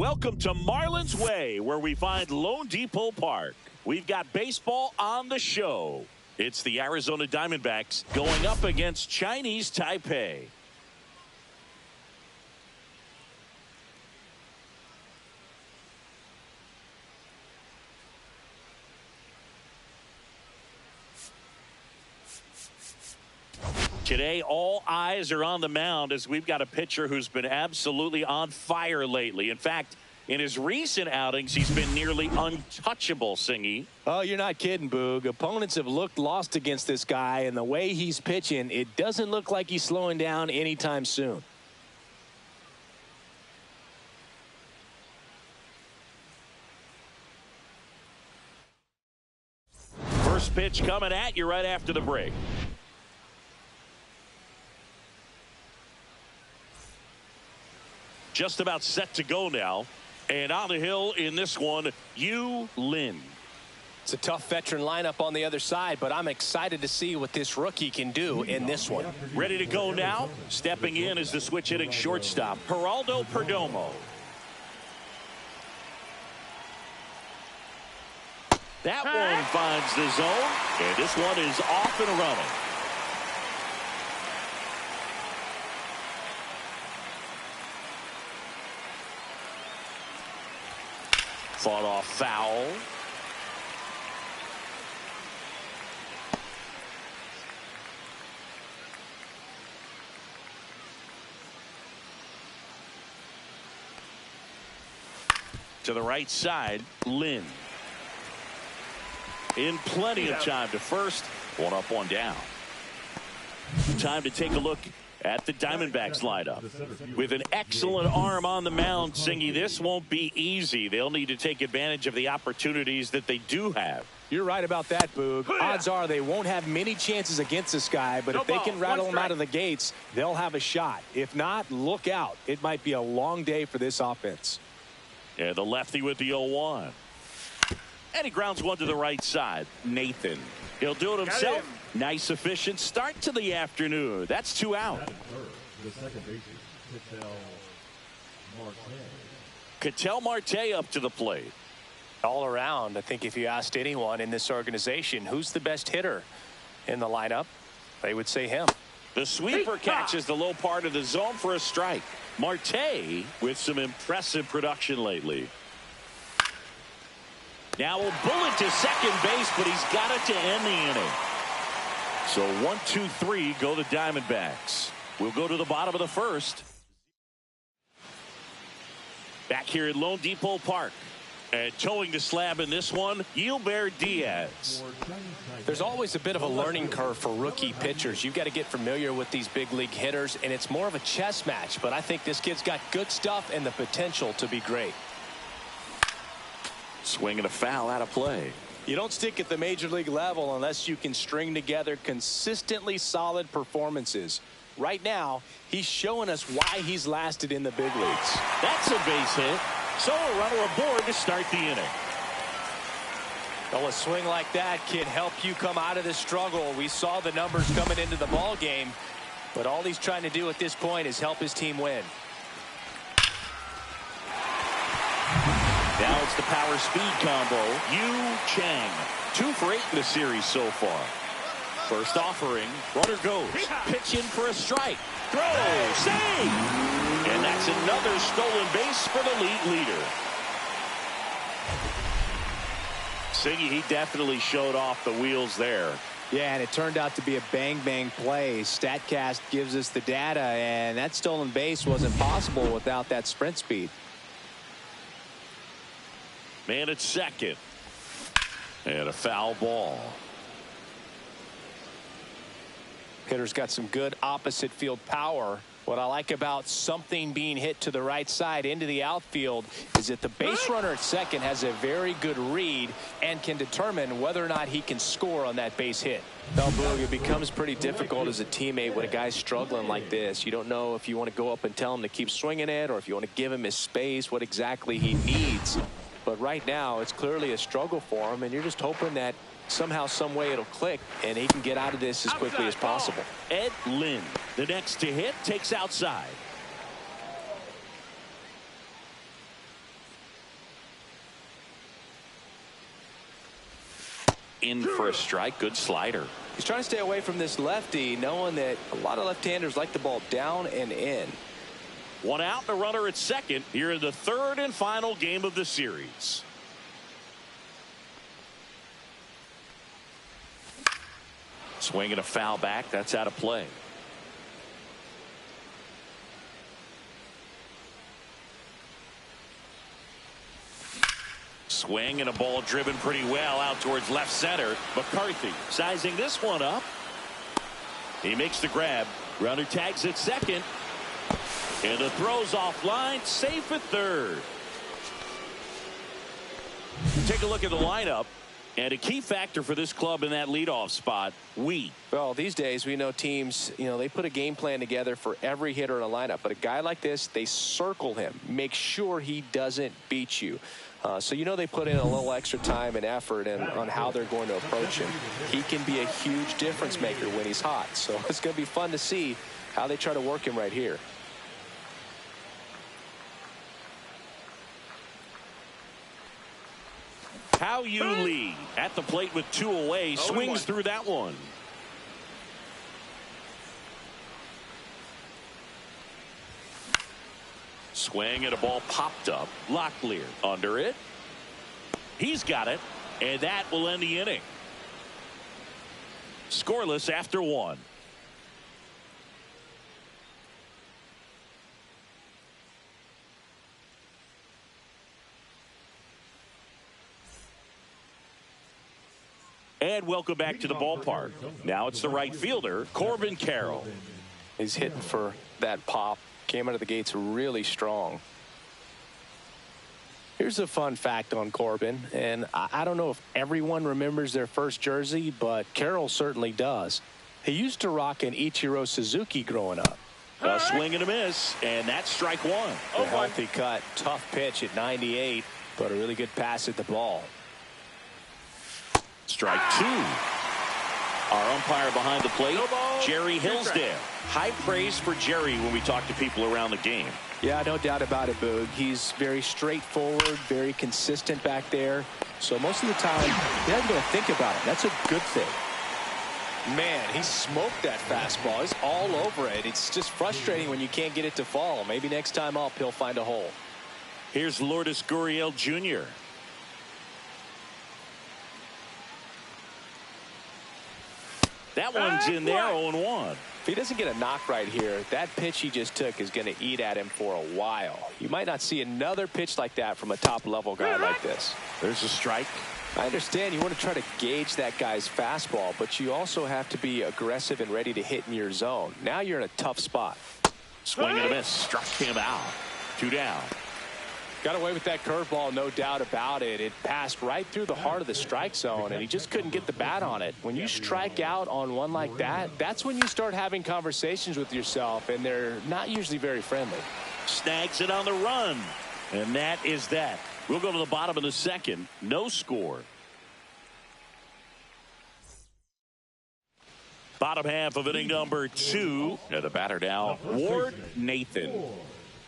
Welcome to Marlins Way, where we find Lone Depot Park. We've got baseball on the show. It's the Arizona Diamondbacks going up against Chinese Taipei. Today, all eyes are on the mound as we've got a pitcher who's been absolutely on fire lately. In fact, in his recent outings, he's been nearly untouchable, Singy. Oh, you're not kidding, Boog. Opponents have looked lost against this guy, and the way he's pitching, it doesn't look like he's slowing down anytime soon. First pitch coming at you right after the break. Just about set to go now. And on the hill in this one, Yu Lin. It's a tough veteran lineup on the other side, but I'm excited to see what this rookie can do in this one. Ready to go now. Stepping in is the switch hitting shortstop, Geraldo Perdomo. That one finds the zone, and this one is off and running. Fought off foul. To the right side, Lynn. In plenty of time to first. One up, one down. Time to take a look at the Diamondbacks lineup. With an excellent arm on the mound, Singy, this won't be easy. They'll need to take advantage of the opportunities that they do have. You're right about that, Boog. Odds are they won't have many chances against this guy, but if they can rattle him out of the gates, they'll have a shot. If not, look out. It might be a long day for this offense. And the lefty with the 0-1. And he grounds one to the right side. Nathan. He'll do it himself. Nice, efficient start to the afternoon. That's 2 out. The second baseman, Ketel Marte up to the plate. All around, I think if you asked anyone in this organization who's the best hitter in the lineup, they would say him. The sweeper catches the low part of the zone for a strike. Marte with some impressive production lately. Now a bullet to second base, but he's got it to end the inning. So 1, 2, 3 go the Diamondbacks. We'll go to the bottom of the first. Back here at Lone Depot Park. And towing the slab in this one, Gilbert Diaz. There's always a bit of a learning curve for rookie pitchers. You've got to get familiar with these big league hitters, and it's more of a chess match. But I think this kid's got good stuff and the potential to be great. Swing and a foul out of play. You don't stick at the major league level unless you can string together consistently solid performances. Right now, he's showing us why he's lasted in the big leagues. That's a base hit. So a runner aboard to start the inning. Well, a swing like that can help you come out of this struggle. We saw the numbers coming into the ball game, but all he's trying to do at this point is help his team win. Now it's the power speed combo. Yu Chang. 2 for 8 in the series so far. First offering. Runner goes. Pitch in for a strike. Throw. Save. And that's another stolen base for the league leader. Singy, he definitely showed off the wheels there. Yeah, and it turned out to be a bang-bang play. StatCast gives us the data, and that stolen base wasn't possible without that sprint speed. Man at second. And a foul ball. Hitter's got some good opposite field power. What I like about something being hit to the right side into the outfield is that the base runner at second has a very good read and can determine whether or not he can score on that base hit. Now, Boog, it becomes pretty difficult as a teammate when a guy's struggling like this. You don't know if you want to go up and tell him to keep swinging it or if you want to give him his space, what exactly he needs. But right now, it's clearly a struggle for him, and you're just hoping that somehow, some way it'll click, and he can get out of this as quickly as possible. Ed Lynn, the next to hit, takes outside. In for a strike, good slider. He's trying to stay away from this lefty, knowing that a lot of left-handers like the ball down and in. 1 out, the runner at second here in the 3rd and final game of the series. Swing and a foul back. That's out of play. Swing and a ball driven pretty well out towards left center. McCarthy sizing this one up. He makes the grab. Runner tags at second. And the throw's offline. Safe at third. Take a look at the lineup. And a key factor for this club in that leadoff spot, Well, these days we know teams, they put a game plan together for every hitter in a lineup. But a guy like this, they circle him. Make sure he doesn't beat you. So you know they put in a little extra time and effort on how they're going to approach him. He can be a huge difference maker when he's hot. So it's going to be fun to see how they try to work him right here. How you lead at the plate with 2 away, swings through that one. Swing and a ball popped up. Locklear under it. He's got it, and that will end the inning. Scoreless after 1. And welcome back to the ballpark. Now it's the right fielder, Corbin Carroll. He's hitting for that pop. Came out of the gates really strong. Here's a fun fact on Corbin, and I don't know if everyone remembers their first jersey, but Carroll certainly does. He used to rock an Ichiro Suzuki growing up. A swing and a miss, and that's strike 1. A healthy cut, tough pitch at 98, but a really good pass at the ball. Strike 2. Our umpire behind the plate, Jerry Hillsdale. High praise for Jerry when we talk to people around the game. Yeah, no doubt about it, Boog. He's very straightforward, very consistent back there. So most of the time, you're not going to think about it. That's a good thing. Man, he smoked that fastball. He's all over it. It's just frustrating when you can't get it to fall. Maybe next time up, he'll find a hole. Here's Lourdes Gurriel Jr. That one's in there, 0-1. If he doesn't get a knock right here, that pitch he just took is going to eat at him for a while. You might not see another pitch like that from a top-level guy like this. There's a strike. I understand you want to try to gauge that guy's fastball, but you also have to be aggressive and ready to hit in your zone. Now you're in a tough spot. Swing and a miss. Struck him out. 2 down. Got away with that curveball, no doubt about it. It passed right through the heart of the strike zone, and he just couldn't get the bat on it. When you strike out on one like that, that's when you start having conversations with yourself, and they're not usually very friendly. Snags it on the run, and that is that. We'll go to the bottom of the second. No score. Bottom half of inning number 2. And the batter now, Ward Nathan.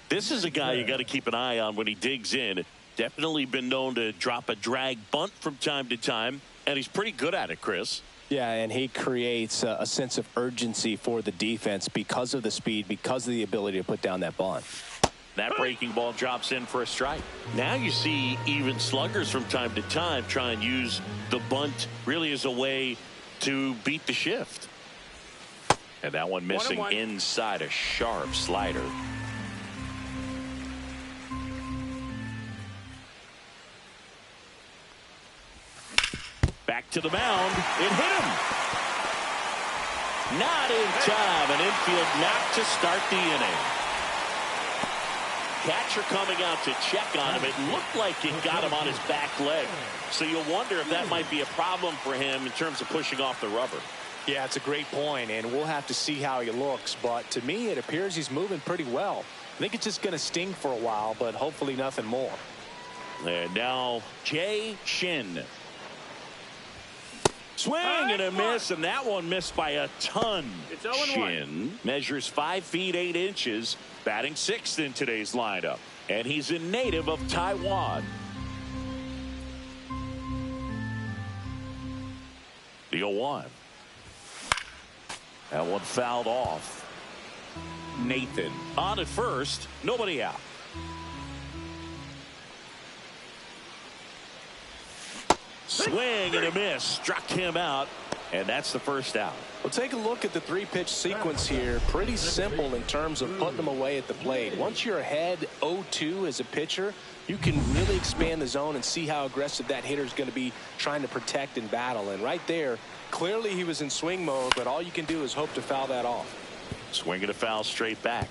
This is a guy you got to keep an eye on when he digs in. Definitely been known to drop a drag bunt from time to time, and he's pretty good at it, Chris. Yeah, and he creates a sense of urgency for the defense because of the speed, because of the ability to put down that bunt. That breaking ball drops in for a strike. Now you see even sluggers from time to time try and use the bunt really as a way to beat the shift. And that one missing inside, a sharp slider. Back to the mound. It hit him. Not in time. An infield knock to start the inning. Catcher coming out to check on him. It looked like it got him on his back leg. So you'll wonder if that might be a problem for him in terms of pushing off the rubber. Yeah, it's a great point, and we'll have to see how he looks. But to me, it appears he's moving pretty well. I think it's just going to sting for a while, but hopefully nothing more. And now Jay Shin. Swing and a miss, and that one missed by a ton. Shin measures 5 feet 8 inches, batting 6th in today's lineup, and he's a native of Taiwan. The 0-1. That one fouled off. Nathan on at first, nobody out. Swing and a miss, struck him out, and that's the first out. Well, take a look at the 3-pitch sequence here. Pretty simple in terms of putting them away at the plate. Once you're ahead 0-2 as a pitcher, you can really expand the zone and see how aggressive that hitter is going to be trying to protect and battle. And right there, clearly he was in swing mode, but all you can do is hope to foul that off. Swing and a foul straight back.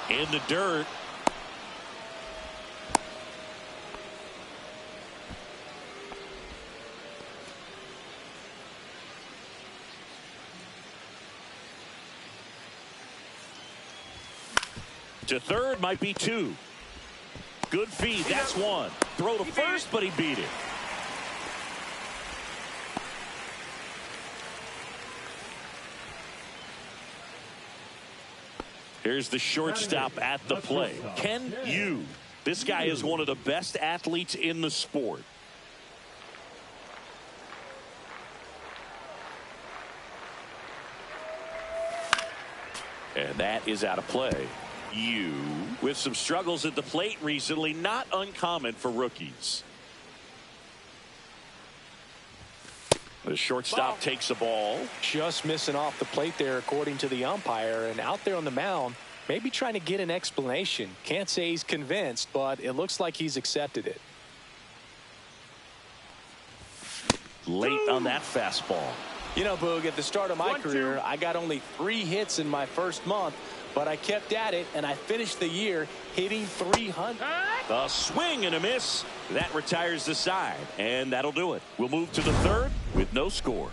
In the dirt. To third might be 2. Good feed. That's 1. Throw to first, but he beat it. Here's the shortstop at the plate. Ken Yu. This guy is one of the best athletes in the sport. And that is out of play. Yu, with some struggles at the plate recently, not uncommon for rookies. The shortstop takes the ball. Just missing off the plate there, according to the umpire. And out there on the mound, maybe trying to get an explanation. Can't say he's convinced, but it looks like he's accepted it. Late on that fastball. You know, Boog, at the start of my career, I got only 3 hits in my first month, but I kept at it, and I finished the year hitting 300. A swing and a miss. That retires the side, and that'll do it. We'll move to the third with no score.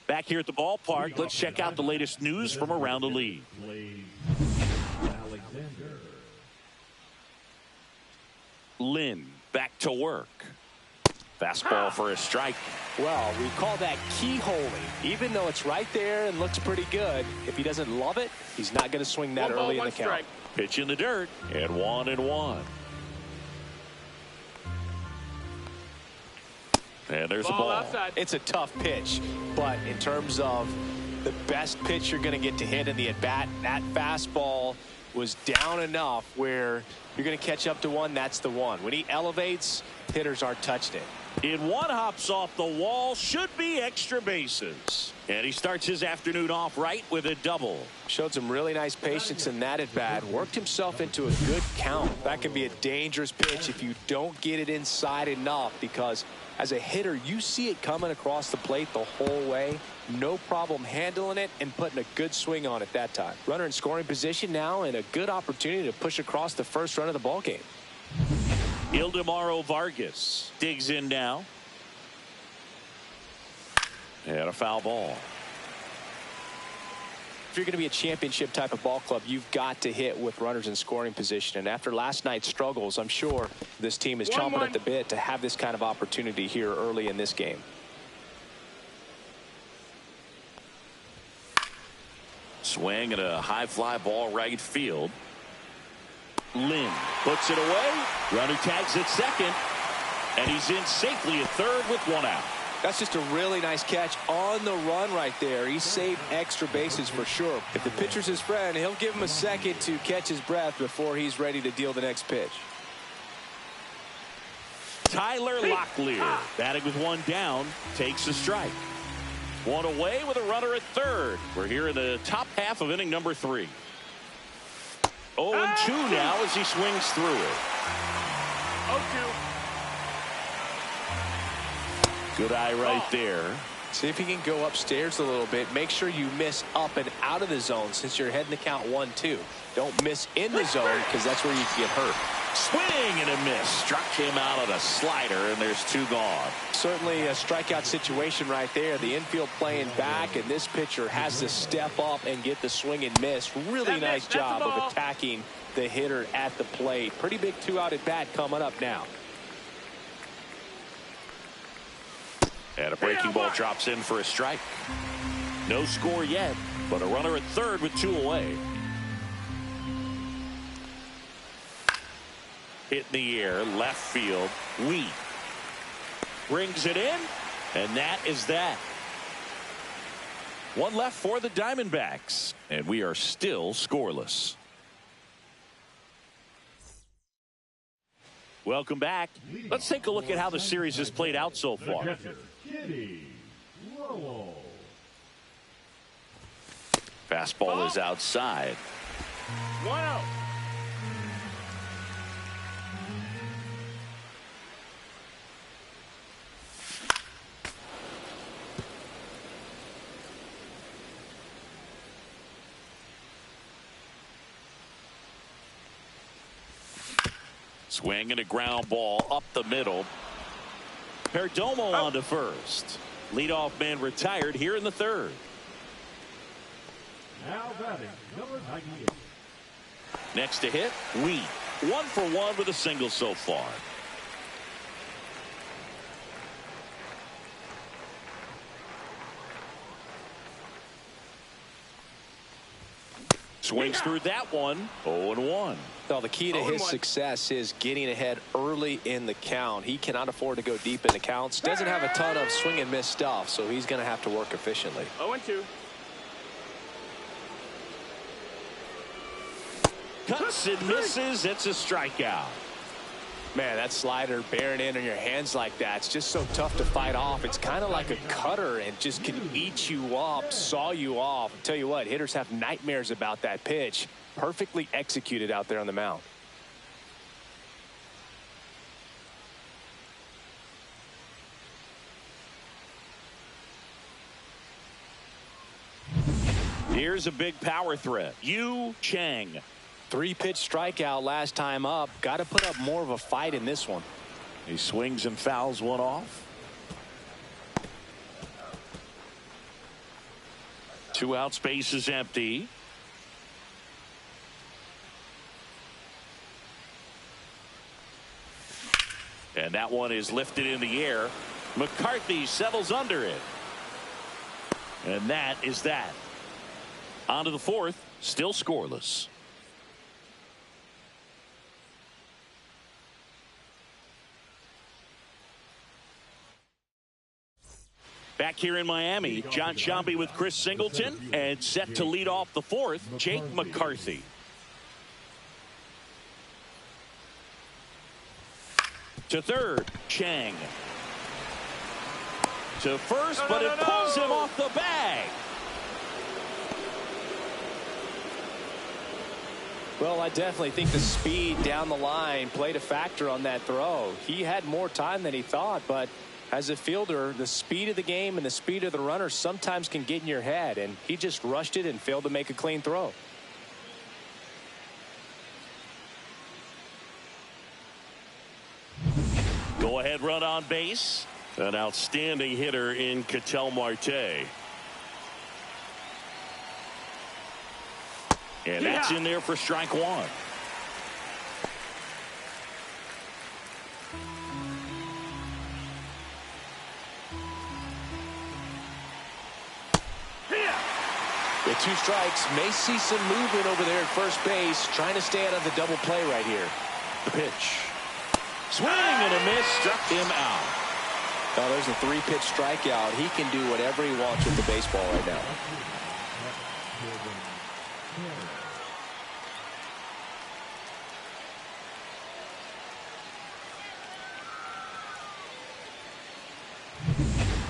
Back here at the ballpark, let's check out the latest news from around the league. Lynn back to work. Fastball for a strike. Well, we call that keyholing. Even though it's right there and looks pretty good, if he doesn't love it, he's not going to swing that early in the count. Pitch in the dirt, and 1-1. And there's a ball. Outside. It's a tough pitch, but in terms of the best pitch you're going to get to hit in the at-bat, that fastball was down enough where you're going to catch up to one. That's the one. When he elevates, hitters aren't touching it. In one, hops off the wall, should be extra bases. And he starts his afternoon off right with a double. Showed some really nice patience in that at-bat. Worked himself into a good count. That can be a dangerous pitch if you don't get it inside enough, because as a hitter, you see it coming across the plate the whole way. No problem handling it and putting a good swing on it that time. Runner in scoring position now, and a good opportunity to push across the first run of the ball game. Ildemaro Vargas digs in now. And a foul ball. If you're going to be a championship type of ball club, you've got to hit with runners in scoring position. And after last night's struggles, I'm sure this team is chomping at the bit to have this kind of opportunity here early in this game. Swing and a high fly ball right field. Lynn puts it away. Runner tags at second. And he's in safely at third with 1 out. That's just a really nice catch on the run right there. He saved extra bases for sure. If the pitcher's his friend, he'll give him a second to catch his breath before he's ready to deal the next pitch. Tyler Locklear, batting with 1 down, takes a strike. 1 away with a runner at third. We're here in the top half of inning number 3. 0-2 now as he swings through it. 0-2. Good eye right there. See if he can go upstairs a little bit. Make sure you miss up and out of the zone since you're heading to count 1-2. Don't miss in the zone, because that's where you can get hurt. Swing and a miss. Struck him out on a slider, and there's 2 gone. Certainly a strikeout situation right there. The infield playing back, and this pitcher has to step up and get the swing and miss. Really nice job of attacking the hitter at the plate. Pretty big 2-out at bat coming up now. And a breaking ball drops in for a strike. No score yet, but a runner at third with 2 away. Hit in the air, left field. Wheat brings it in, and that is that. 1 left for the Diamondbacks, and we are still scoreless. Welcome back. Let's take a look at how the series has played out so far. Fastball is outside. 1-0. Swing and a ground ball up the middle. Perdomo on to first. Leadoff man retired here in the third. Now batting, number 98. Next to hit, Wheat. 1 for 1 with a single so far. Swings through that one. 0-1. Well, the key to his success is getting ahead early in the count. He cannot afford to go deep in the counts. Doesn't have a ton of swing and miss stuff, so he's going to have to work efficiently. 0-2. Cuts and misses. It's a strikeout. Man, that slider bearing in on your hands like that, it's just so tough to fight off. It's kind of like a cutter and just can eat you up, saw you off. I'll tell you what, hitters have nightmares about that pitch. Perfectly executed out there on the mound. Here's a big power threat. Yu Chang. 3-pitch strikeout last time up. Got to put up more of a fight in this one. He swings and fouls one off. 2 outs, base is empty. And that one is lifted in the air. McCarthy settles under it. And that is that. On to the fourth, still scoreless. Back here in Miami, John Sciambi with Chris Singleton, and set to lead off the fourth, Jake McCarthy. To third, Chang. To first, but it pulls him off the bag. Well, I definitely think the speed down the line played a factor on that throw. He had more time than he thought, but as a fielder, the speed of the game and the speed of the runner sometimes can get in your head, and he just rushed it and failed to make a clean throw. Go ahead run on base. An outstanding hitter in Ketel Marte. And that's in there for strike one. With 2 strikes, may see some movement over there at first base, trying to stay out of the double play right here. The pitch. Swing and a miss, struck him out. Oh, there's a 3-pitch strikeout. He can do whatever he wants with the baseball right now.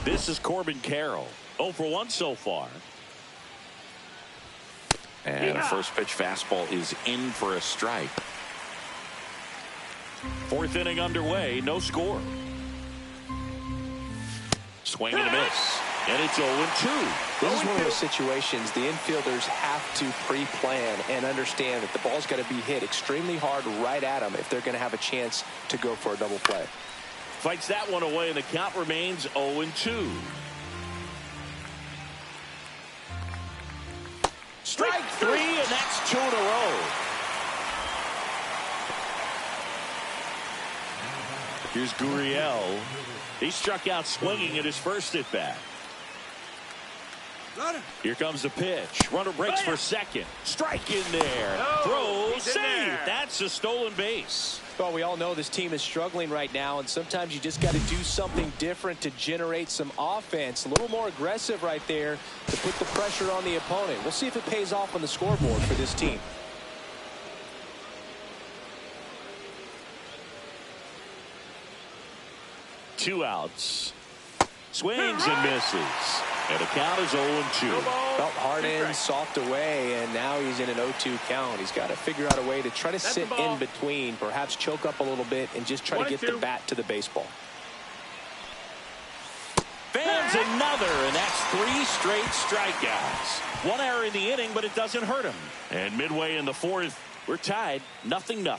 This is Corbin Carroll. 0 for 1 so far. And a first pitch fastball is in for a strike. 4th inning underway, no score. Swing and a miss. And it's 0-2. This is one of those situations the infielders have to pre-plan and understand that the ball's got to be hit extremely hard right at them if they're going to have a chance to go for a double play. Fights that one away, and the count remains 0-2. Strike 3, and that's 2 in a row. Here's Gurriel. He struck out swinging at his first at bat. Here comes the pitch. Runner breaks for second. Strike in there. Throw, save. That's a stolen base. Well, we all know this team is struggling right now, and sometimes you just got to do something different to generate some offense. A little more aggressive right there to put the pressure on the opponent. We'll see if it pays off on the scoreboard for this team. Two outs. Swings and misses. And the count is 0-2. Felt hard in, soft away, and now he's in an 0-2 count. He's got to figure out a way to try to sit in between, perhaps choke up a little bit, and just try to get the bat to the baseball. Fans another, and that's 3 straight strikeouts. 1 error in the inning, but it doesn't hurt him. And midway in the 4th, we're tied 0-0.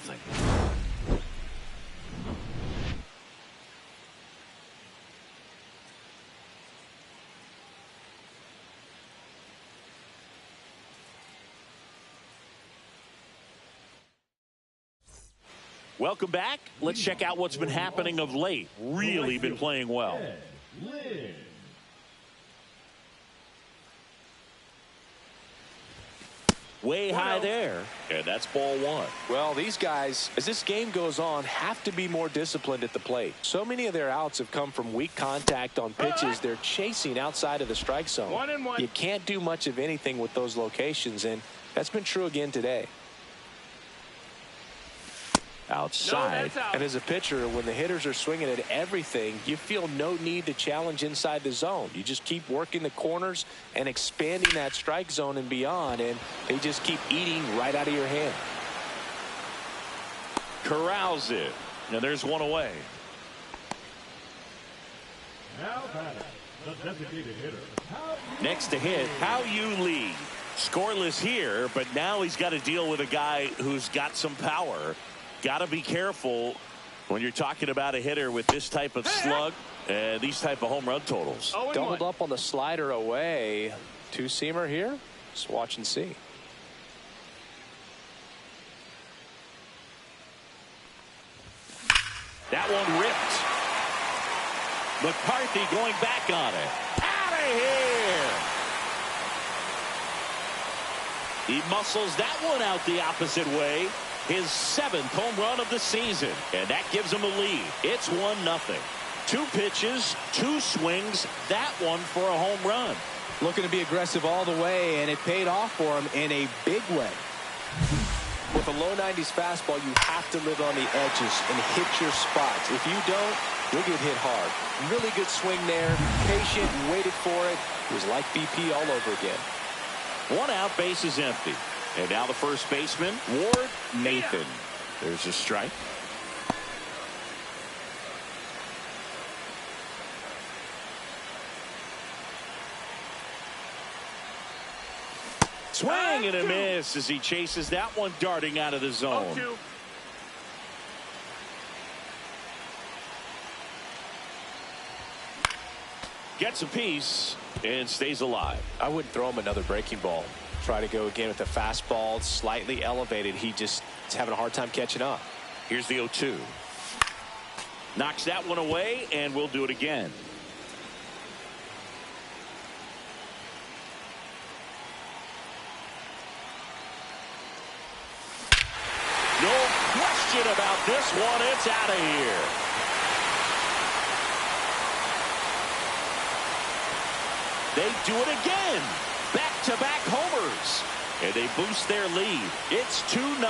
Welcome back. Let's check out what's been happening of late. Really been playing well. Way high there. And that's ball one. Well, these guys, as this game goes on, have to be more disciplined at the plate. So many of their outs have come from weak contact on pitches they're chasing outside of the strike zone. 1-1. You can't do much of anything with those locations, and that's been true again today. Outside. No, and as a pitcher, when the hitters are swinging at everything, you feel no need to challenge inside the zone. You just keep working the corners and expanding that strike zone and beyond, and they just keep eating right out of your hand. Corrals it. Now there's one away. Now batting, the designated hitter. Next to hit, How You Lee. Scoreless here, but now he's got to deal with a guy who's got some power. Got to be careful when you're talking about a hitter with this type of slug and these type of home run totals. Doubled up on the slider away. Two-seamer here. Just watch and see. That one ripped. McCarthy going back on it. Out of here. He muscles that one out the opposite way. His 7th home run of the season, and that gives him a lead. It's 1-0. 2 pitches, 2 swings, that one for a home run. Looking to be aggressive all the way, and it paid off for him in a big way. With a low 90s fastball, you have to live on the edges and hit your spots. If you don't, you'll get hit hard. Really good swing there, patient, waited for it. It was like BP all over again. 1 out, base is empty. And now the first baseman, Ward Nathan. There's a strike. Swing and a miss as he chases that one darting out of the zone. 0-2. Gets a piece and stays alive. I wouldn't throw him another breaking ball. Try to go again with the fastball slightly elevated. He just is having a hard time catching up. Here's the 0-2. Knocks that one away, and we'll do it again. No question about this one. It's out of here. They do it again. Back-to-back homers. And they boost their lead. It's 2-0.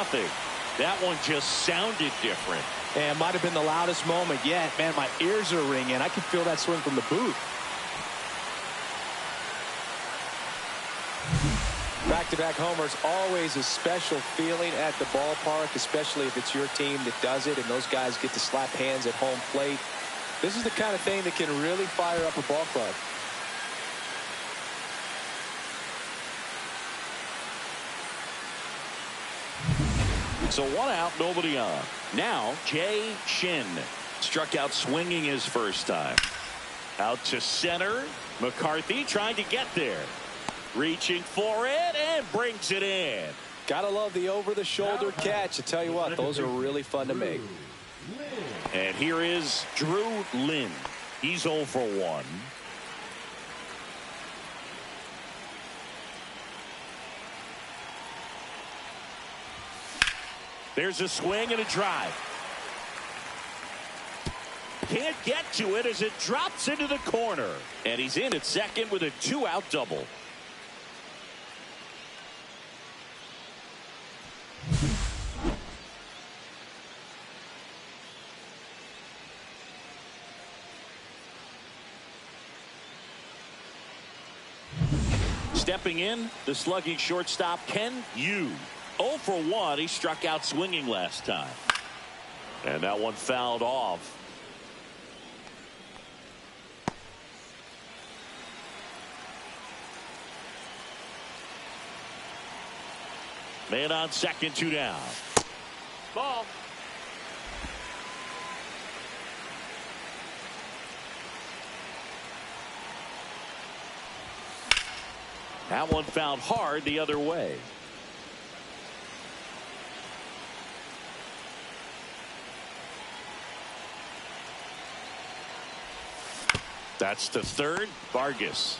That one just sounded different. And it might have been the loudest moment yet. Man, my ears are ringing. I can feel that swing from the booth. Back-to-back homers, always a special feeling at the ballpark, especially if it's your team that does it and those guys get to slap hands at home plate. This is the kind of thing that can really fire up a ball club. So 1 out, nobody on. Now, Jay Shin struck out swinging his first time. Out to center. McCarthy trying to get there. Reaching for it and brings it in. Gotta love the over-the-shoulder catch. I tell you what, those are really fun to make. And here is Drew Lynn. He's 0 for 1. There's a swing and a drive. Can't get to it as it drops into the corner. And he's in at second with a 2-out double. Stepping in, the slugging shortstop, Ken Yu. 0 for 1. He struck out swinging last time. And that one fouled off. Man on second, 2 down. Ball. That one fouled hard the other way. That's to third. Vargas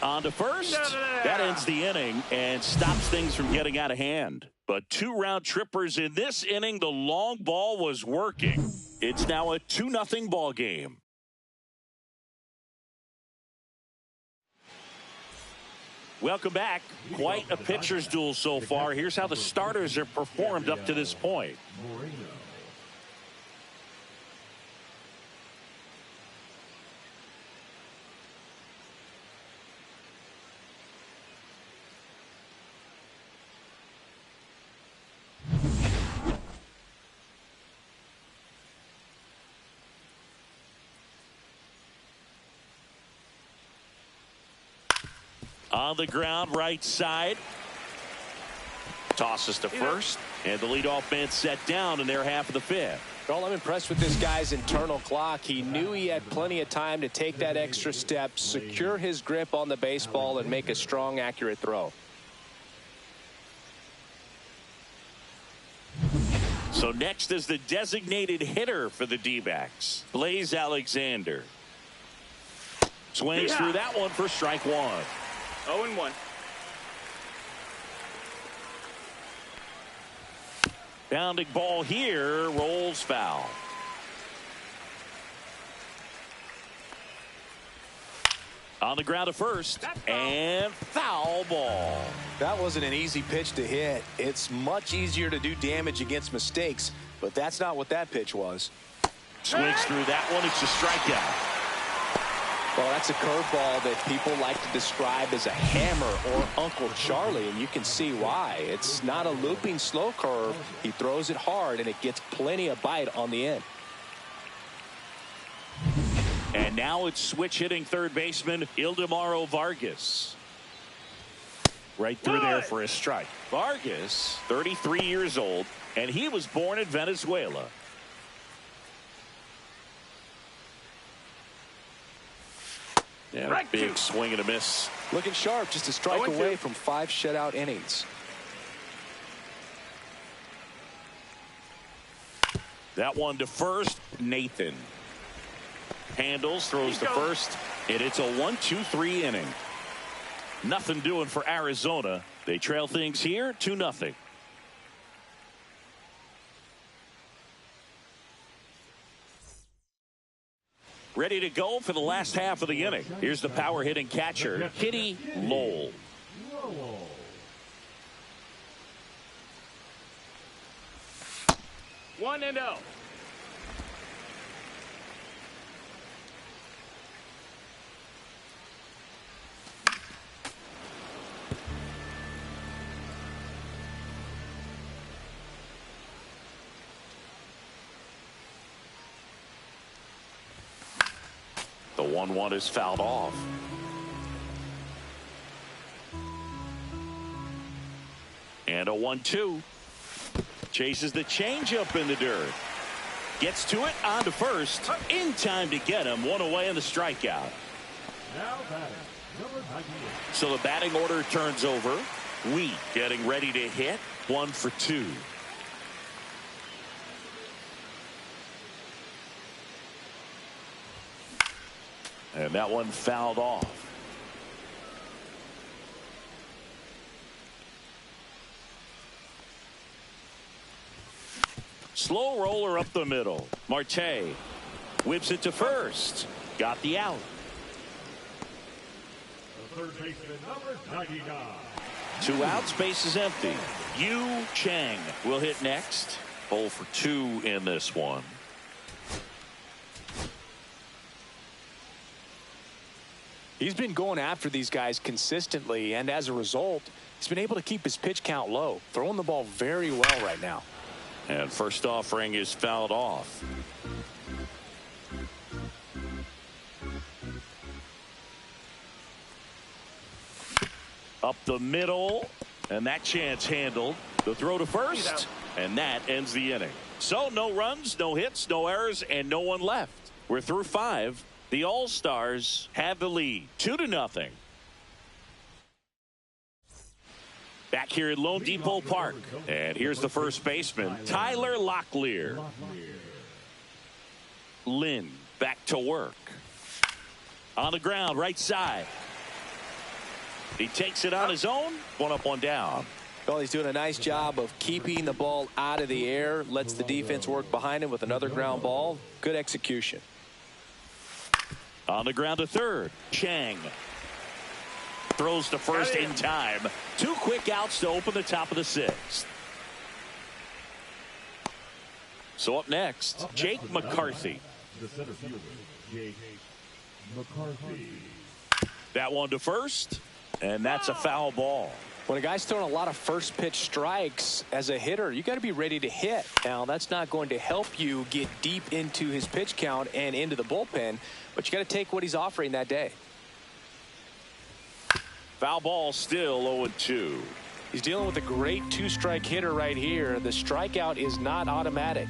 on to first. That ends the inning and stops things from getting out of hand. But 2 round trippers in this inning. The long ball was working. It's now a 2-0 ball game. Welcome back. Quite a pitcher's duel so far. Here's how the starters have performed up to this point. On the ground, right side. Tosses to first. And the leadoff man set down in their half of the fifth. Well, I'm impressed with this guy's internal clock. He knew he had plenty of time to take that extra step, secure his grip on the baseball, and make a strong, accurate throw. So next is the designated hitter for the D-backs, Blaze Alexander. Swings through that one for strike 1. 0-1. Bounding ball here, rolls foul. On the ground to first, and foul ball. That wasn't an easy pitch to hit. It's much easier to do damage against mistakes, but that's not what that pitch was. Swings through that one. It's a strikeout. Well, that's a curveball that people like to describe as a hammer or Uncle Charlie, and you can see why. It's not a looping slow curve. He throws it hard, and it gets plenty of bite on the end. And now it's switch hitting third baseman Ildemaro Vargas. Right through there for a strike. Vargas, 33 years old, and he was born in Venezuela. And a big swing and a miss. Looking sharp, just a strike away from 5 shutout innings. That one to first, Nathan. Handles, throws to first, and it's a 1-2-3 inning. Nothing doing for Arizona. They trail things here 2-0. Ready to go for the last half of the inning. Here's the power hitting catcher, Kitty Lowell. 1-0. The 1-1 is fouled off. And a 1-2. Chases the changeup in the dirt. Gets to it, on to first. In time to get him. One away in the strikeout. Now batting, number 98. So the batting order turns over. Wheat getting ready to hit. 1 for 2. And that one fouled off. Slow roller up the middle. Marte whips it to first. Got the out. The third baseman, number 99. 2 outs, base is empty. Yu Chang will hit next. 0 for 2 in this one. He's been going after these guys consistently, and as a result, he's been able to keep his pitch count low, throwing the ball very well right now. And first offering is fouled off. Up the middle, and that chance handled. The throw to first, and that ends the inning. So no runs, no hits, no errors, and no one left. We're through 5. The All-Stars have the lead, 2-0. Back here at Lone Depot Park. And here's the first baseman, Tyler Locklear. Lynn back to work. On the ground, right side. He takes it on his own. One up, one down. Well, he's doing a nice job of keeping the ball out of the air. Lets the defense work behind him with another ground ball. Good execution. On the ground to third. Chang throws to first in time. 2 quick outs to open the top of the 6th. So up next, Jake McCarthy. The center fielder, Jake McCarthy. That one to first, and that's a foul ball. When a guy's throwing a lot of first pitch strikes as a hitter, you got to be ready to hit. Now, that's not going to help you get deep into his pitch count and into the bullpen, but you got to take what he's offering that day. Foul ball, still 0-2. He's dealing with a great 2-strike hitter right here. The strikeout is not automatic.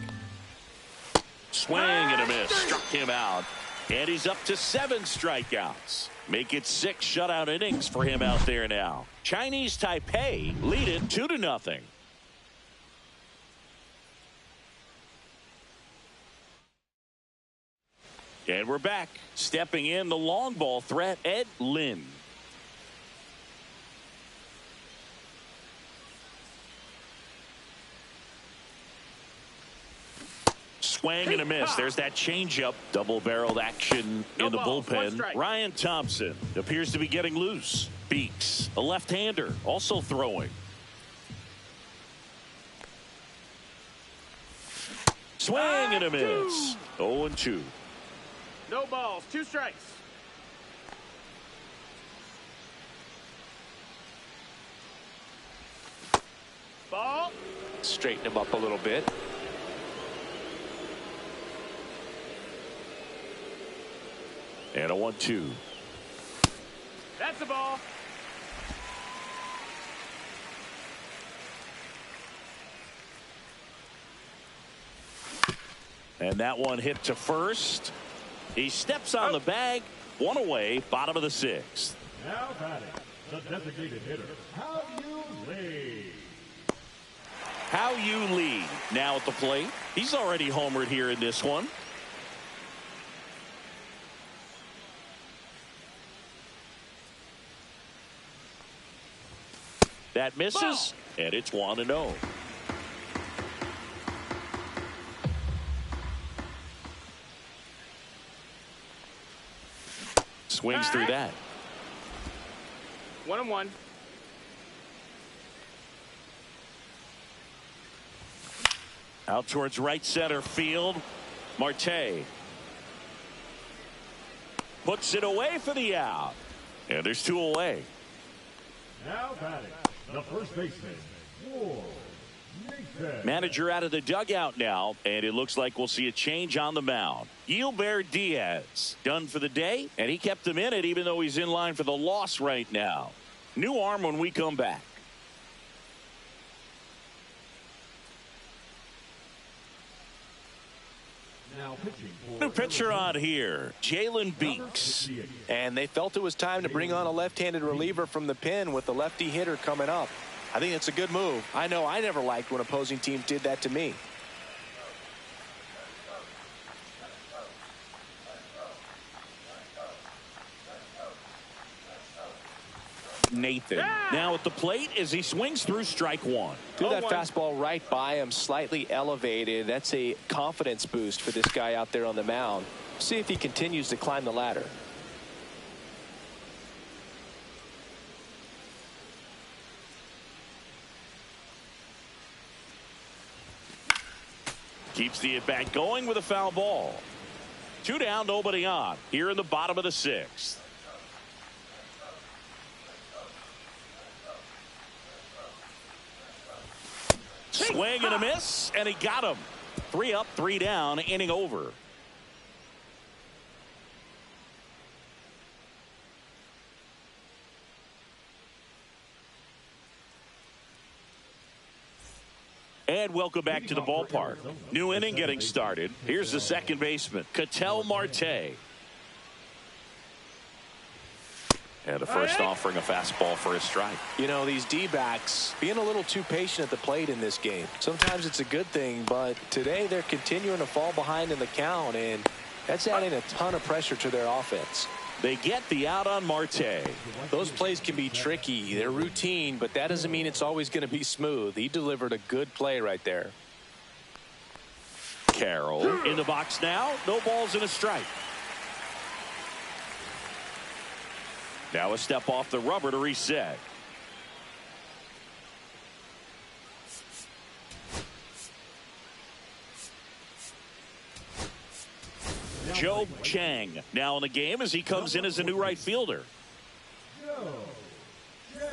Swing and a miss. Struck him out. And he's up to 7 strikeouts. Make it 6 shutout innings for him out there now. Chinese Taipei lead it 2-0. And we're back. Stepping in the long ball threat, Ed Lin. Swing and a miss. There's that changeup. Double-barreled action in the bullpen. Ryan Thompson appears to be getting loose. Beeks, a left-hander, also throwing. Swing and a miss. 0-2. No balls, 2 strikes. Ball. Straighten him up a little bit. And a 1-2. That's the ball. And that one hit to first. He steps on the bag. 1 away, bottom of the 6th. Now batting, the designated hitter, How You Lee. How You Lee now at the plate. He's already homered here in this one. That misses, and it's 1-0. Swings through that. 1-1. Out towards right center field. Marte puts it away for the out. And there's 2 away. Now batting, the first baseman, Ward Nathan. Manager out of the dugout now, and it looks like we'll see a change on the mound. Gilbert Diaz done for the day, and he kept him in it even though he's in line for the loss right now. New arm when we come back. New pitcher on here, Jalen Beeks. And they felt it was time to bring on a left-handed reliever from the pen with the lefty hitter coming up. I think it's a good move. I know I never liked when opposing teams did that to me. Nathan now at the plate as he swings through strike 1. Threw that fastball right by him, slightly elevated. That's a confidence boost for this guy out there on the mound. See if he continues to climb the ladder. Keeps the at-bat going with a foul ball. 2 down, nobody on here in the bottom of the 6th. Swing and a miss, and he got him. 3 up, 3 down, inning over. And welcome back to the ballpark. New inning getting started. Here's the second baseman, Ketel Marte. And the first offering a fastball for a strike. You know, these D-backs being a little too patient at the plate in this game. Sometimes it's a good thing, but today they're continuing to fall behind in the count, and That's adding a ton of pressure to their offense. They get the out on Marte. Those plays can be tricky. They're routine, but that doesn't mean it's always going to be smooth. He delivered a good play right there. Carroll in the box now. No balls and a strike. Now a step off the rubber to reset. Joe Chang now in the game as he comes in as a new right fielder. Joe Chang.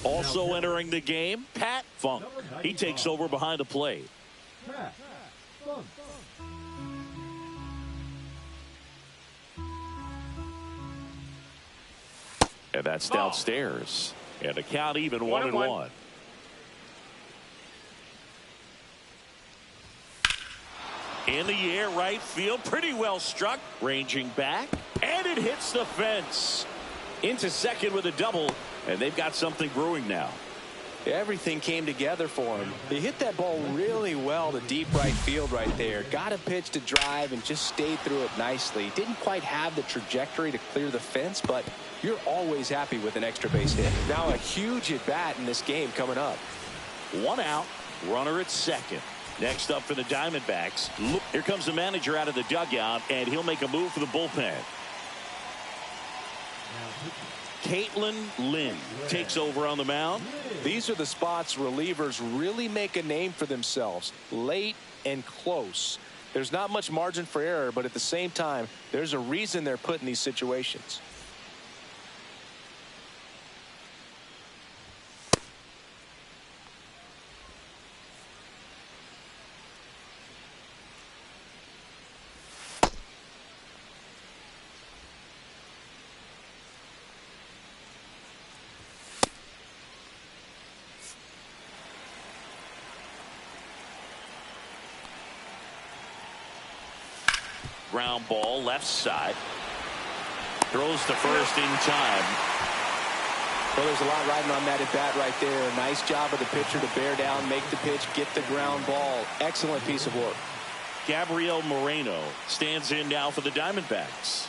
Also entering the game, Pat Funk. He takes over behind the plate. Pat Funk. And that's downstairs. And the count even 1-1. In the air, right field, pretty well struck. Ranging back, and it hits the fence. Into second with a double, and they've got something brewing now. Everything came together for him. He hit that ball really well to deep right field right there. Got a pitch to drive and just stayed through it nicely. Didn't quite have the trajectory to clear the fence, but you're always happy with an extra base hit. Now a huge at bat in this game coming up. 1 out, runner at second. Next up for the Diamondbacks. Here comes the manager out of the dugout, and he'll make a move for the bullpen. Caitlin Lynn takes over on the mound. These are the spots relievers really make a name for themselves. Late and close. There's not much margin for error, but at the same time, there's a reason they're put in these situations. Ground ball left side. Throws to first in time. Well, there's a lot riding on that at bat right there. Nice job of the pitcher to bear down, make the pitch, get the ground ball. Excellent piece of work. Gabriel Moreno stands in now for the Diamondbacks.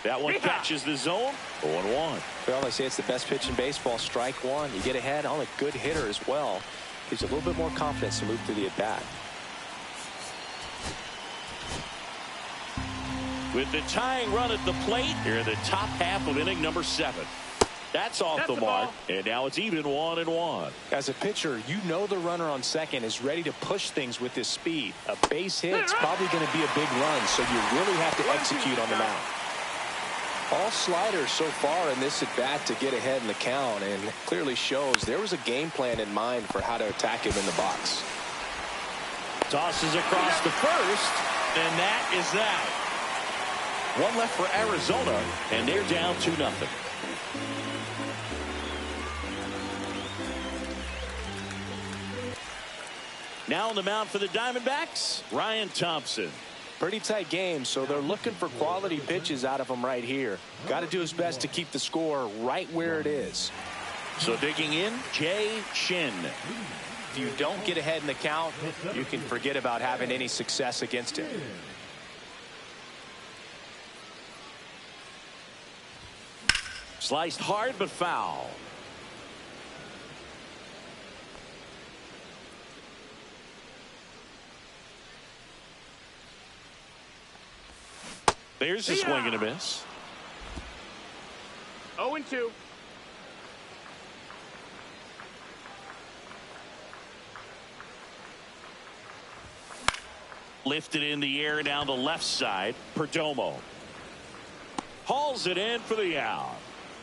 That one catches the zone. 0-1. Well, they say it's the best pitch in baseball. Strike one. You get ahead on a good hitter as well. Gives you a little bit more confidence to move through the at bat. With the tying run at the plate, here in the top half of inning number 7. That's off the mark, and now it's even 1-1. As a pitcher, you know the runner on second is ready to push things with his speed. A base hit's probably going to be a big run, so you really have to execute on the mound. All sliders so far in this at bat to get ahead in the count, and clearly shows there was a game plan in mind for how to attack him in the box. Tosses across the first, and that is that. One left for Arizona, and they're down 2-0. Now on the mound for the Diamondbacks, Ryan Thompson. Pretty tight game, so they're looking for quality pitches out of him right here. Got to do his best to keep the score right where it is. So digging in, Jay Shin. If you don't get ahead in the count, you can forget about having any success against him. Sliced hard but foul. There's a swing and a miss. 0-2. Lifted in the air down the left side. Perdomo hauls it in for the out.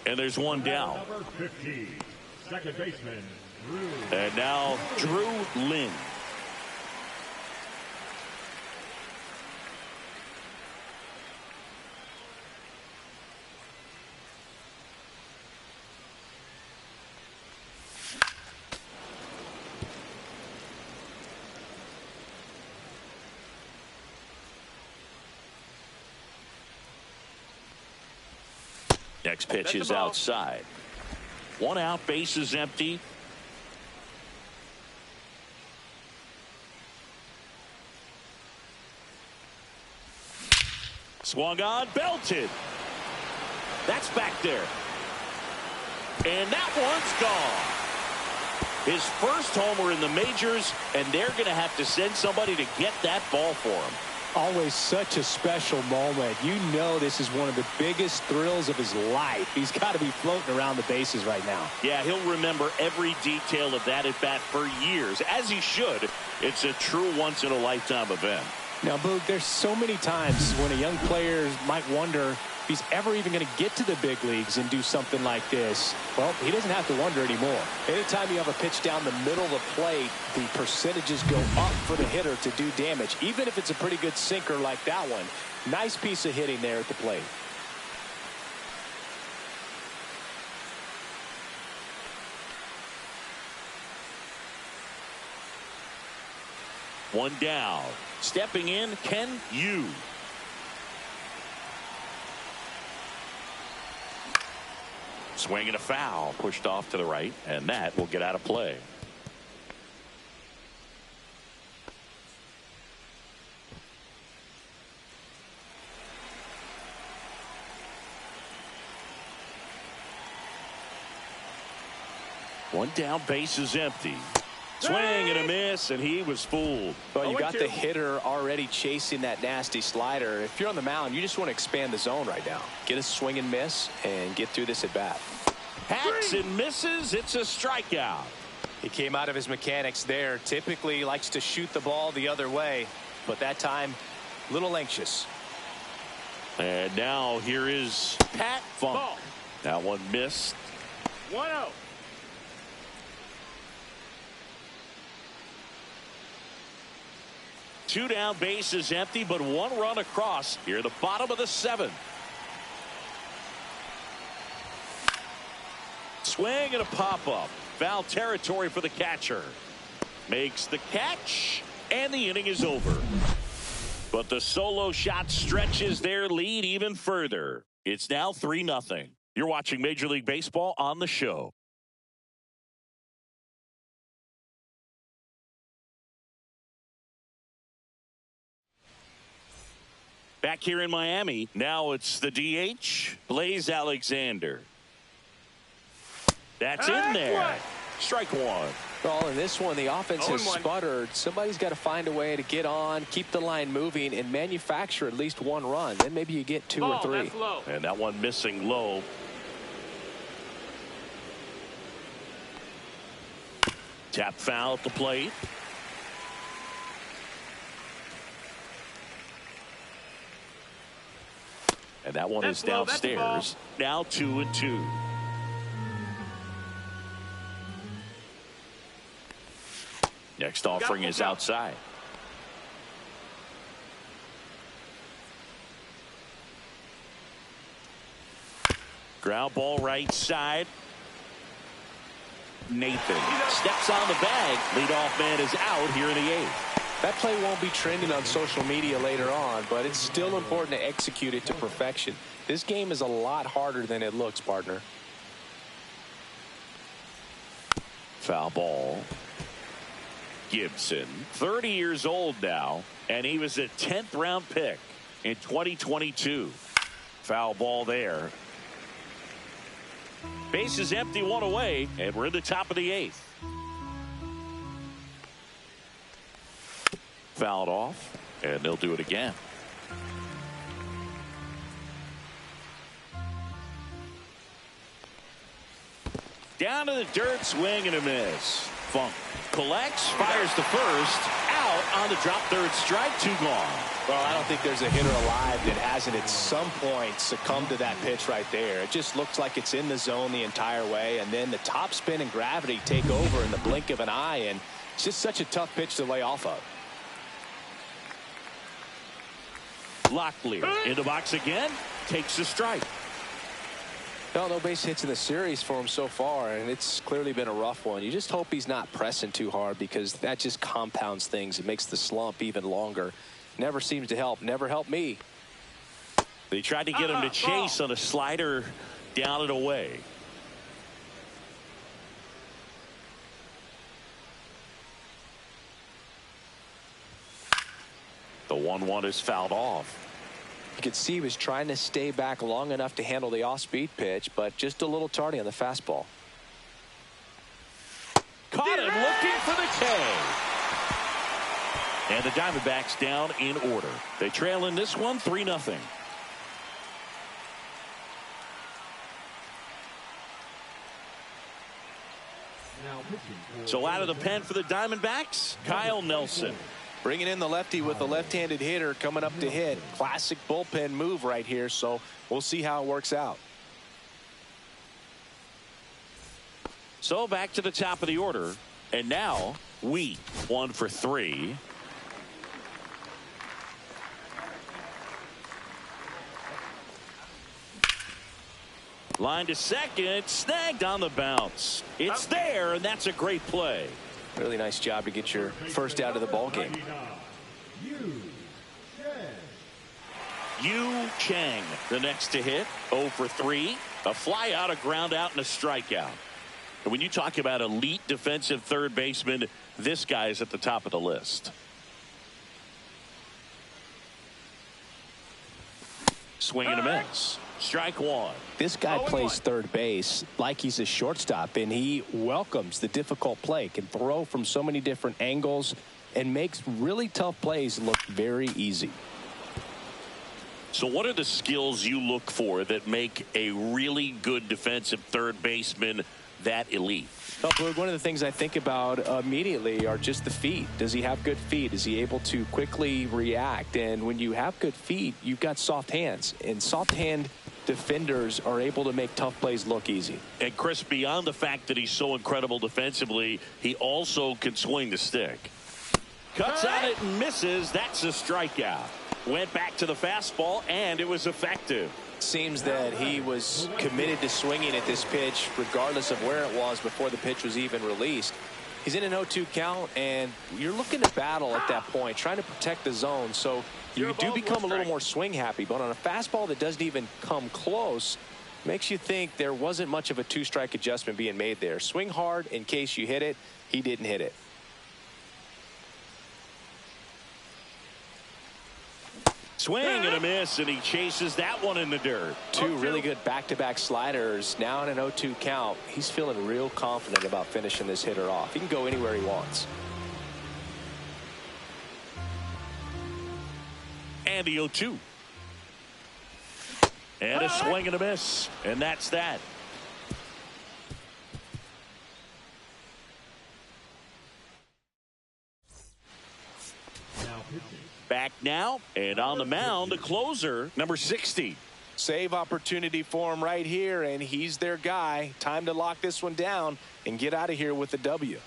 And there's one down. Number 15, second baseman, Drew. And now Drew Lynn. Next pitch is outside. 1 out, bases empty. Swung on, belted. That's back there. And that one's gone. His first homer in the majors, and they're going to have to send somebody to get that ball for him. Always such a special moment. You know this is one of the biggest thrills of his life. He's got to be floating around the bases right now. Yeah, he'll remember every detail of that at-bat for years, as he should. It's a true once-in-a-lifetime event. Now, Boog, there's so many times when a young player might wonder if he's ever even going to get to the big leagues and do something like this. Well, he doesn't have to wonder anymore. Anytime you have a pitch down the middle of the plate, the percentages go up for the hitter to do damage, even if it's a pretty good sinker like that one. Nice piece of hitting there at the plate. One down. Stepping in, Ken Yu. Swing and a foul. Pushed off to the right, and that will get out of play. One down, base is empty. Swing and a miss, and he was fooled. Well, you got the hitter already chasing that nasty slider. If you're on the mound, you just want to expand the zone right now. Get a swing and miss and get through this at bat. Hacks and misses. It's a strikeout. He came out of his mechanics there. Typically likes to shoot the ball the other way, but that time, a little anxious. And now here is Pat Funk. Ball. That one missed. 1-0. Two down, base is empty, but one run across here at the bottom of the 7th. Swing and a pop-up. Foul territory for the catcher. Makes the catch, and the inning is over. But the solo shot stretches their lead even further. It's now 3-0. You're watching Major League Baseball on the show. Back here in Miami, now it's the DH, Blaze Alexander. That's in there. Strike one. Well, in this one, the offense has sputtered. Somebody's got to find a way to get on, keep the line moving, and manufacture at least one run. Then maybe you get 2 or 3. That's low. And that one missing low. Tap foul at the plate. And that one is downstairs. Now 2-2. Next offering is outside. Ground ball right side. Nathan steps on the bag. Leadoff man is out here in the 8th. That play won't be trending on social media later on, but it's still important to execute it to perfection. This game is a lot harder than it looks, partner. Foul ball. Gibson, 30 years old now, and he was a 10th round pick in 2022. Foul ball there. Base is empty, one away, and we're in the top of the 8th. Fouled off, and they'll do it again. Down to the dirt, swing and a miss. Funk collects, fires to first, out on the drop third strike, 2 gone. Well, I don't think there's a hitter alive that hasn't at some point succumbed to that pitch right there. It just looks like it's in the zone the entire way, and then the top spin and gravity take over in the blink of an eye, and it's just such a tough pitch to lay off of. Locklear in the box again, takes a strike. No base hits in the series for him so far, and it's clearly been a rough one. You just hope he's not pressing too hard, because that just compounds things. It makes the slump even longer. Never seems to help. Never helped me. They tried to get him to chase on a slider down and away. The 1-1 is fouled off. You could see he was trying to stay back long enough to handle the off-speed pitch, but just a little tardy on the fastball. Caught him looking for the K. And the Diamondbacks down in order. They trail in this one 3-0. So out of the pen for the Diamondbacks, Kyle Nelson. Bringing in the lefty with the left-handed hitter coming up to hit. Classic bullpen move right here, so we'll see how it works out. So back to the top of the order. And now, Wheat, 1 for 3. Line to second, snagged on the bounce. It's there, and that's a great play. Really nice job to get your first out of the ball game. Yu Chang, the next to hit, 0 for 3. A fly out, a ground out, and a strikeout. And when you talk about elite defensive third baseman, this guy is at the top of the list. Swing and a miss. Strike one. This guy plays third base like he's a shortstop, and he welcomes the difficult play, can throw from so many different angles, and makes really tough plays look very easy. So what are the skills you look for that make a really good defensive third baseman that elite? Well, one of the things I think about immediately are just the feet. Does he have good feet? Is he able to quickly react? And when you have good feet, you've got soft hands. And soft hand defenders are able to make tough plays look easy. And Chris, beyond the fact that he's so incredible defensively, he also can swing the stick. Cuts at it and misses. That's a strikeout. Went back to the fastball, and it was effective. Seems that he was committed to swinging at this pitch regardless of where it was before the pitch was even released. He's in an 0-2 count, and you're looking to battle at that point, trying to protect the zone. So you do become a little more swing happy, but on a fastball that doesn't even come close, makes you think there wasn't much of a 2-strike adjustment being made there. Swing hard in case you hit it. He didn't hit it. Swing and a miss, and he chases that one in the dirt. Two really good back-to-back sliders. Now in an 0-2 count. He's feeling real confident about finishing this hitter off. He can go anywhere he wants. And the 0-2. And a swing and a miss. And that's that. Back now, and on the mound, the closer, number 60. Save opportunity for him right here, and he's their guy. Time to lock this one down and get out of here with the W.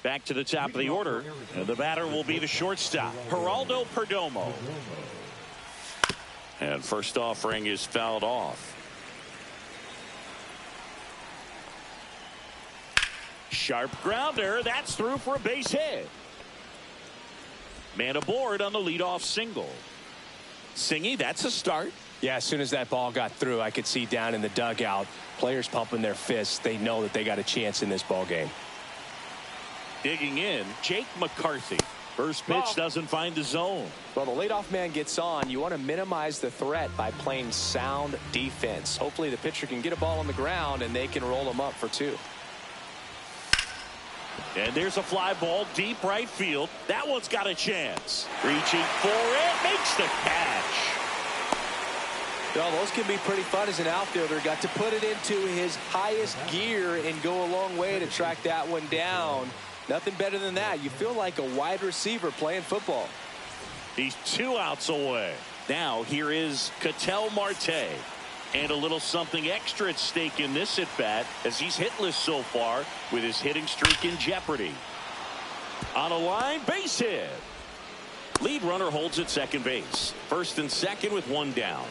Back to the top of the order, and the batter will be the shortstop, Geraldo Perdomo. And first offering is fouled off. Sharp grounder, that's through for a base hit. Man aboard on the leadoff single. Singy, that's a start. Yeah, as soon as that ball got through, I could see down in the dugout, players pumping their fists. They know that they got a chance in this ball game. Digging in, Jake McCarthy. First pitch doesn't find the zone. Well, the leadoff man gets on. You want to minimize the threat by playing sound defense. Hopefully the pitcher can get a ball on the ground and they can roll him up for 2. And there's a fly ball deep right field. That one's got a chance. Reaching for it, makes the catch. Well, those can be pretty fun as an outfielder. Got to put it into his highest gear and go a long way to track that one down. Nothing better than that. You feel like a wide receiver playing football. He's 2 outs away. Now here is Ketel Marte. And a little something extra at stake in this at-bat as he's hitless so far with his hitting streak in jeopardy. On a line, base hit. Lead runner holds at second base. First and second with one down.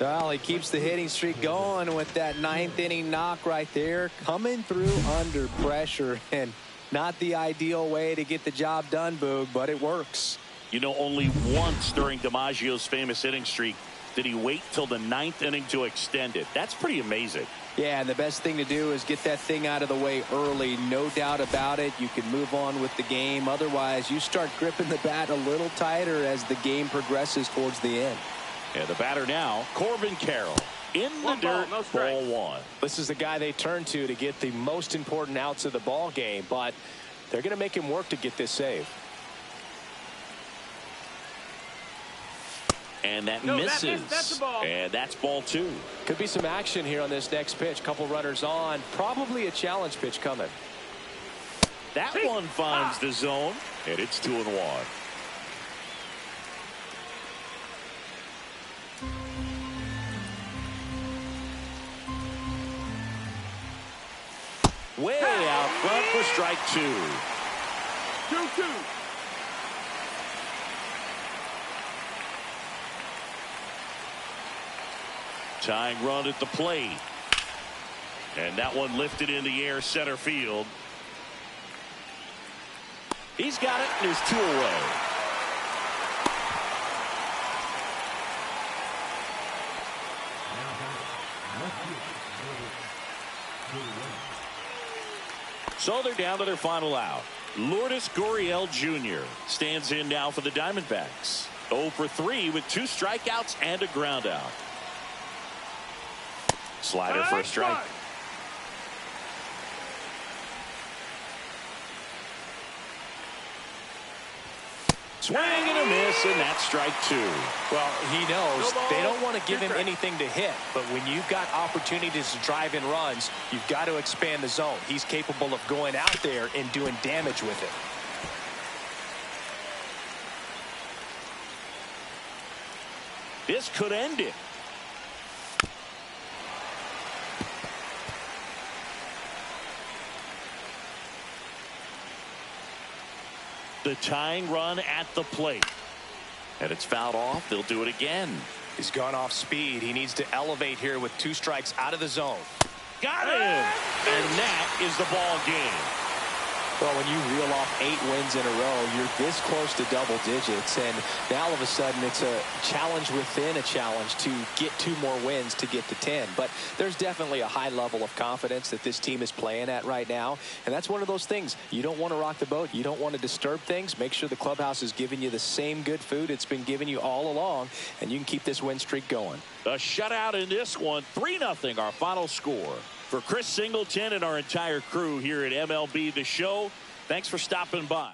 Well, he keeps the hitting streak going with that 9th inning knock right there, coming through under pressure, and not the ideal way to get the job done, Boog, but it works. You know, only once during DiMaggio's famous hitting streak did he wait till the 9th inning to extend it. That's pretty amazing. Yeah, and the best thing to do is get that thing out of the way early. No doubt about it. You can move on with the game. Otherwise, you start gripping the bat a little tighter as the game progresses towards the end. And the batter now, Corbin Carroll. In the dirt, ball one. This is the guy they turn to get the most important outs of the ball game, but they're going to make him work to get this save. And that misses. That's a ball. And that's ball two. Could be some action here on this next pitch. Couple runners on. Probably a challenge pitch coming. That one finds the zone, and it's 2-1. Way out front for strike two. 2-2. Tying run at the plate. And that one lifted in the air center field. He's got it, and there's two away. So they're down to their final out. Lourdes Gurriel Jr. stands in now for the Diamondbacks. 0 for 3 with 2 strikeouts and a ground out. Slider for a strike. Swing and a miss, and that's strike two. Well, he knows they don't want to give him anything to hit, but when you've got opportunities to drive in runs, you've got to expand the zone. He's capable of going out there and doing damage with it. This could end it. The tying run at the plate. And it's fouled off. They'll do it again. He's gone off speed. He needs to elevate here with 2 strikes out of the zone. Got him! And that is the ball game. Well, when you reel off 8 wins in a row, you're this close to double digits, and now all of a sudden it's a challenge within a challenge to get 2 more wins to get to 10. But there's definitely a high level of confidence that this team is playing at right now, and that's one of those things. You don't want to rock the boat. You don't want to disturb things. Make sure the clubhouse is giving you the same good food it's been giving you all along, and you can keep this win streak going. A shutout in this one, 3-0 our final score. For Chris Singleton and our entire crew here at MLB The Show, thanks for stopping by.